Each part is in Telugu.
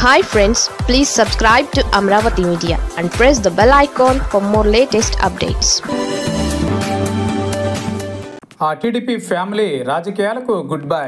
Hi friends, please subscribe to Amravati Media and press the bell icon for more latest updates. ఆ టీడీపీ ఫ్యామిలీ రాజకీయాలకు గుడ్ బై.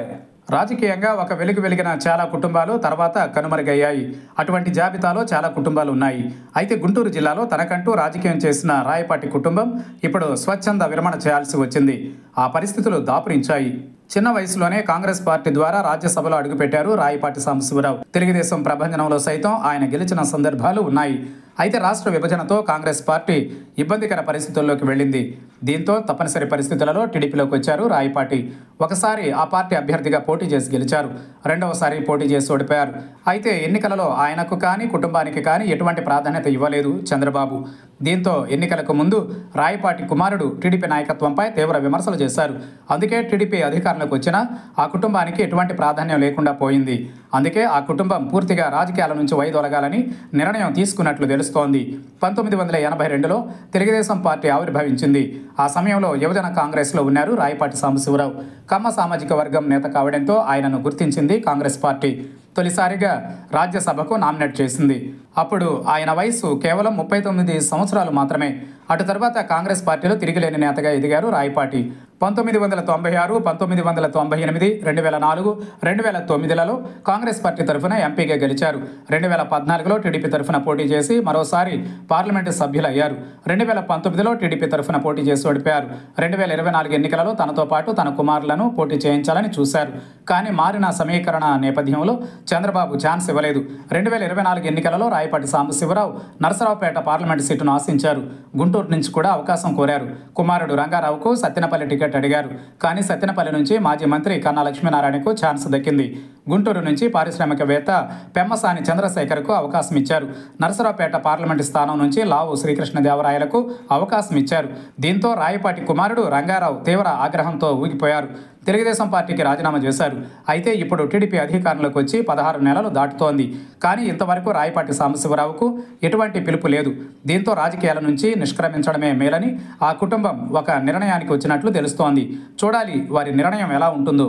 రాజకీయంగా ఒక వెలిగిన చాలా కుటుంబాలు తర్వాత కనుమరుగయ్యాయి. అటువంటి జాబితాలో చాలా కుటుంబాలు ఉన్నాయి. అయితే గుంటూరు జిల్లాలో తనకంటూ రాజకీయం చేసిన రాయపాటి కుటుంబం ఇప్పుడు స్వచ్ఛంద విరమణ చేయాల్సి వచ్చింది. ఆ పరిస్థితులు దాపురించాయి. చిన్న వయసులోనే కాంగ్రెస్ పార్టీ ద్వారా రాజ్యసభలో అడుగుపెట్టారు రాయపాటి సాంబశివరావు. తెలుగుదేశం ప్రభంజనంలో సైతం ఆయన గెలిచిన సందర్భాలు ఉన్నాయి. అయితే రాష్ట్ర విభజనతో కాంగ్రెస్ పార్టీ ఇబ్బందికర పరిస్థితుల్లోకి వెళ్ళింది. దీంతో తప్పనిసరి పరిస్థితులలో టీడీపీలోకి వచ్చారు రాయపాటి. ఒకసారి ఆ పార్టీ అభ్యర్థిగా పోటీ చేసి గెలిచారు. రెండవసారి పోటీ చేసి ఓడిపోయారు. అయితే ఎన్నికలలో ఆయనకు కానీ కుటుంబానికి కానీ ఎటువంటి ప్రాధాన్యత ఇవ్వలేదు చంద్రబాబు. దీంతో ఎన్నికలకు ముందు రాయపాటి కుమారుడు టీడీపీ నాయకత్వంపై తీవ్ర విమర్శలు చేశారు. అందుకే టీడీపీ అధికారంలోకి వచ్చినా ఆ కుటుంబానికి ఎటువంటి ప్రాధాన్యం లేకుండా పోయింది. అందుకే ఆ కుటుంబం పూర్తిగా రాజకీయాల నుంచి వైదొలగాలని నిర్ణయం తీసుకున్నట్లు తెలుస్తోంది. 1982లో తెలుగుదేశం పార్టీ ఆవిర్భవించింది. ఆ సమయంలో యువజన కాంగ్రెస్లో ఉన్నారు రాయపాటి సాంబశివరావు. కమ్మ సామాజిక వర్గం నేత కావడంతో ఆయనను గుర్తించింది కాంగ్రెస్ పార్టీ. తొలిసారిగా రాజ్యసభకు నామినేట్ చేసింది. అప్పుడు ఆయన వయసు కేవలం 39 సంవత్సరాలు మాత్రమే. అటు తర్వాత కాంగ్రెస్ పార్టీలో తిరిగిలేని నేతగా ఎదిగారు రాయపాటి. 1996, 1998, 2004, 2009లలో కాంగ్రెస్ పార్టీ తరఫున ఎంపీగా గెలిచారు. 2014లో టీడీపీ తరఫున పోటీ చేసి మరోసారి పార్లమెంటు సభ్యులయ్యారు. 2019లో టీడీపీ తరఫున పోటీ చేసి ఓడిపోయారు. 2024 ఎన్నికలలో తనతో పాటు తన కుమారులను పోటీ చేయించాలని చూశారు. కానీ మారిన సమీకరణ నేపథ్యంలో చంద్రబాబు ఛాన్స్ ఇవ్వలేదు. 2024 ఎన్నికలలో రాయపాటి సాంబశివరావు నరసరావుపేట పార్లమెంటు సీటును ఆశించారు. గుంటూరు నుంచి కూడా అవకాశం కోరారు. కుమారుడు రంగారావుకు సత్తెనపల్లి టికెట్ అడిగారు. కానీ సత్తెనపల్లి నుంచి మాజీ మంత్రి కన్నా లక్ష్మీనారాయణకు ఛాన్స్ దక్కింది. గుంటూరు నుంచి పారిశ్రామికవేత్త పెమ్మసాని చంద్రశేఖర్కు అవకాశం ఇచ్చారు. నరసరావుపేట పార్లమెంటు స్థానం నుంచి లావు శ్రీకృష్ణదేవరాయలకు అవకాశం ఇచ్చారు. దీంతో రాయపాటి కుమారుడు రంగారావు తీవ్ర ఆగ్రహంతో ఊగిపోయారు. తెలుగుదేశం పార్టీకి రాజీనామా చేశారు. అయితే ఇప్పుడు టీడీపీ అధికారంలోకి వచ్చి 16 నెలలు దాటుతోంది. కానీ ఇంతవరకు రాయపాటి సాంబశివరావుకు ఎటువంటి పిలుపు లేదు. దీంతో రాజకీయాల నుంచి నిష్క్రమించడమే మేలని ఆ కుటుంబం ఒక నిర్ణయానికి వచ్చినట్లు తెలుస్తోంది. చూడాలి వారి నిర్ణయం ఎలా ఉంటుందో.